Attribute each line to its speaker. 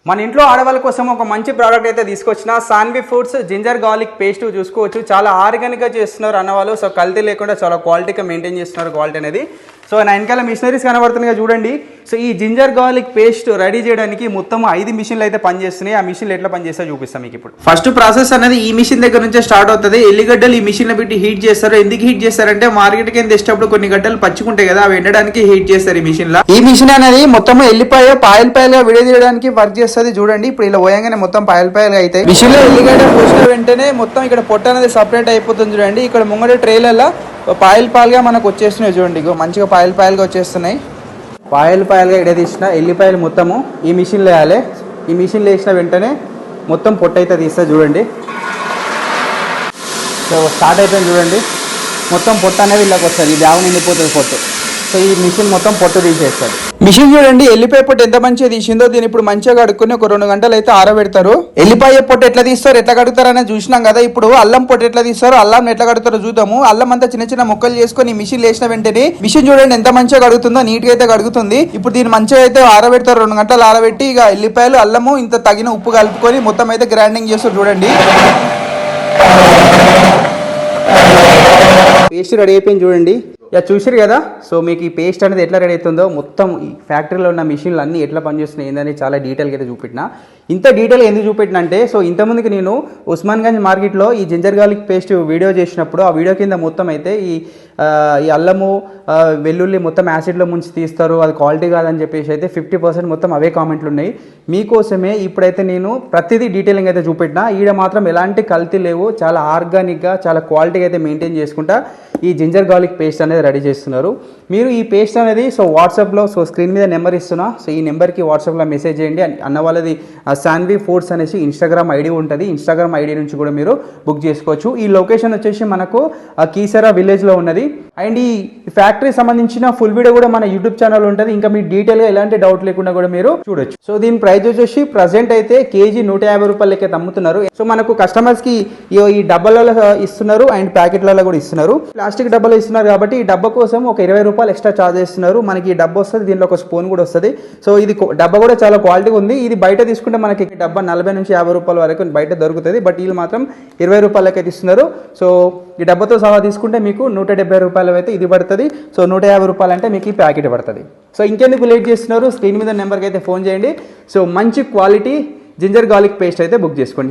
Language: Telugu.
Speaker 1: మన ఇంట్లో ఆడవాళ్ళ కోసం ఒక మంచి ప్రోడక్ట్ అయితే తీసుకొచ్చిన Sanvi foods ginger garlic paste చూసుకోవచ్చు. చాలా ఆర్గానిక్గా చేస్తున్నారు అన్నవాళ్ళు. సో కల్తీ లేకుండా చాలా క్వాలిటీగా మెయింటైన్ చేస్తున్నారు క్వాలిటీ అనేది. సో నా వెనకాల మిషనరీస్ కనబడుతున్నాయి చూడండి. సో ఈ జింజర్ గార్లిక్ పేస్ట్ రెడీ చేయడానికి మొత్తం 5 మిషన్లు అయితే పనిచేస్తున్నాయి. ఆ మిషన్లు ఎట్లా పనిచేస్తా చూపిస్తాం మీకు ఇప్పుడు. ఫస్ట్ ప్రాసెస్ అనేది ఈ మిషన్ దగ్గర నుంచే స్టార్ట్ అవుతుంది. ఎల్లిగడ్డలు ఈ మిషన్లో పెట్టి హీట్ చేస్తారు. ఎందుకు హీట్ చేస్తారంటే మార్కెట్ కింద తెచ్చేటప్పుడు కొన్ని గడ్డలు పచ్చుకుంటాయి కదా, అవి ఎండడానికి హీట్ చేస్తారు ఈ మిషన్ లో. ఈ మిషన్ అనేది మొత్తం ఎల్లిపాయ పాయలుగా విడదీయడానికి వర్క్ చేస్తుంది చూడండి. ఇప్పుడు ఇలా పోయంగానే మొత్తం పాయలుగా అయితే మిషన్ లో ఎల్లిగడ్డ పోసిన వెంటనే మొత్తం ఇక్కడ పొట్ట అనేది సపరేట్ అయిపోతుంది చూడండి. ఇక్కడ ముంగడ ట్రేలలో పాయలుగా మనకు వచ్చేస్తున్నాయి చూడండి. మంచిగా పాయలుగా వచ్చేస్తున్నాయి. పాయలుగా ఎడదీసిన ఎల్లిపాయలు మొత్తము ఈ మిషన్లో వేయాలి. ఈ మిషన్లో వేసిన వెంటనే మొత్తం పొట్టు అయితే తీస్తా చూడండి. సో స్టార్ట్ అయిపోయింది చూడండి. మొత్తం పొట్టు అనేది ఇళ్ళకి వస్తుంది. ఈ బ్యాగ్ నిండిపోతుంది పొట్టు. సో ఈ మిషన్ మొత్తం పొట్టు తీసేస్తుంది. మిషన్ చూడండి ఎల్లిపాయ పొట్టు ఎంత మంచిగా తీసిందో. దీన్ని ఇప్పుడు మంచిగా కడుక్కుని ఒక 2 గంటలు అయితే ఆరబెడతారు. ఎల్లిపాయ పొట్టు ఎట్లా తీస్తారు ఎట్లా కడుగుతారు అనేది చూసినాం కదా. ఇప్పుడు అల్లం పొట్టు ఎట్లా తీస్తారు అల్లం ఎట్లా కడుగుతారో చూద్దాము. అల్లం అంతా చిన్న చిన్న ముక్కలు చేసుకొని మిషన్ వేసిన వెంటనే మిషన్ చూడండి ఎంత మంచిగా కడుగుతుందో, నీట్ గా అయితే కడుగుతుంది. ఇప్పుడు దీన్ని మంచిగా అయితే ఆరబెడతారు. 2 గంటలు ఆరబెట్టి ఇక ఎల్లిపాయలు అల్లము ఇంత తగిన ఉప్పు కలుపుకొని మొత్తం అయితే గ్రైండింగ్ చేస్తారు చూడండి. పేస్ట్ రెడీ అయిపోయింది చూడండి. ఇక చూసారు కదా. సో మీకు ఈ పేస్ట్ అనేది ఎట్లా రెడీ అవుతుందో మొత్తం ఈ ఫ్యాక్టరీలో ఉన్న మిషన్లు అన్నీ ఎట్లా పనిచేస్తున్నాయి ఏందని చాలా డీటెయిల్గా అయితే చూపెట్టిన. ఇంత డీటెయిల్గా ఎందుకు చూపెట్టిన అంటే సో ఇంతకుముందుకి నేను ఉస్మాన్గంజ్ మార్కెట్లో ఈ జింజర్ గార్లిక్ పేస్ట్ వీడియో చేసినప్పుడు ఆ వీడియో కింద మొత్తం అయితే ఈ అల్లము వెల్లుల్లి మొత్తం యాసిడ్లో ముంచి తీస్తారు, అది క్వాలిటీ కాదని చెప్పేసి అయితే 50% మొత్తం అవే కామెంట్లు ఉన్నాయి. మీకోసమే ఇప్పుడైతే నేను ప్రతిదీ డీటెయిలింగ్ అయితే చూపెట్టిన. ఈడ మాత్రం ఎలాంటి కల్తీ లేవు, చాలా ఆర్గానిక్గా చాలా క్వాలిటీగా అయితే మెయింటైన్ చేసుకుంటా ఈ జింజర్ గార్లిక్ పేస్ట్ అనేది రెడీ చేస్తున్నారు. మీరు ఈ పేస్ట్ అనేది సో వాట్సాప్లో సో స్క్రీన్ మీద నెంబర్ ఇస్తున్నా. సో ఈ నెంబర్కి వాట్సాప్లో మెసేజ్ చేయండి. అన్న వాళ్ళది సాన్వి ఫుడ్స్ అనేసి ఇన్స్టాగ్రామ్ ఐడి ఉంటుంది. ఇన్స్టాగ్రామ్ ఐడి నుంచి కూడా మీరు బుక్ చేసుకోవచ్చు. ఈ లొకేషన్ వచ్చేసి మనకు కీసరా విలేజ్లో ఉన్నది. అండ్ ఈ ఫ్యాక్టరీ సంబంధించిన ఫుల్ వీడియో కూడా మన యూట్యూబ్ ఛానల్ ఉంటుంది. ఇంకా మీకు డీటెయిల్గా ఎలాంటి డౌట్ లేకుండా కూడా మీరు చూడొచ్చు. సో దీని ప్రైస్ వచ్చేసి ప్రజెంట్ అయితే కేజీ 150 రూపాయలు లెక్క అమ్ముతున్నారు. సో మనకు కస్టమర్స్కి ఈ డబ్బాలలో ఇస్తున్నారు అండ్ ప్యాకెట్లలో కూడా ఇస్తున్నారు. ప్లాస్టిక్ డబ్బాలు ఇస్తున్నారు కాబట్టి ఈ డబ్బా కోసం ఒక 20 రూపాయలు ఎక్స్ట్రా ఛార్జ్ చేస్తున్నారు. మనకి ఈ డబ్బా వస్తుంది, దీనిలో ఒక స్పూన్ కూడా వస్తుంది. సో ఇది డబ్బా కూడా చాలా క్వాలిటీ ఉంది. ఇది బయట తీసుకుంటే మనకి డబ్బా 40 నుంచి 50 రూపాయల వరకు బయట దొరుకుతుంది. బట్ వీళ్ళు మాత్రం 20 రూపాయలకి అయితే ఇస్తున్నారు. సో ఈ డబ్బాతో సహా తీసుకుంటే మీకు 170 రూపాయలు అయితే ఇది పడుతుంది. సో 150 రూపాయలు అంటే మీకు ఈ ప్యాకెట్ పడుతుంది. సో ఇంకెందుకు లేట్ చేస్తున్నారు, స్క్రీన్ మీద నెంబర్కి అయితే ఫోన్ చేయండి. సో మంచి క్వాలిటీ జింజర్ గార్లిక్ పేస్ట్ అయితే బుక్ చేసుకోండి.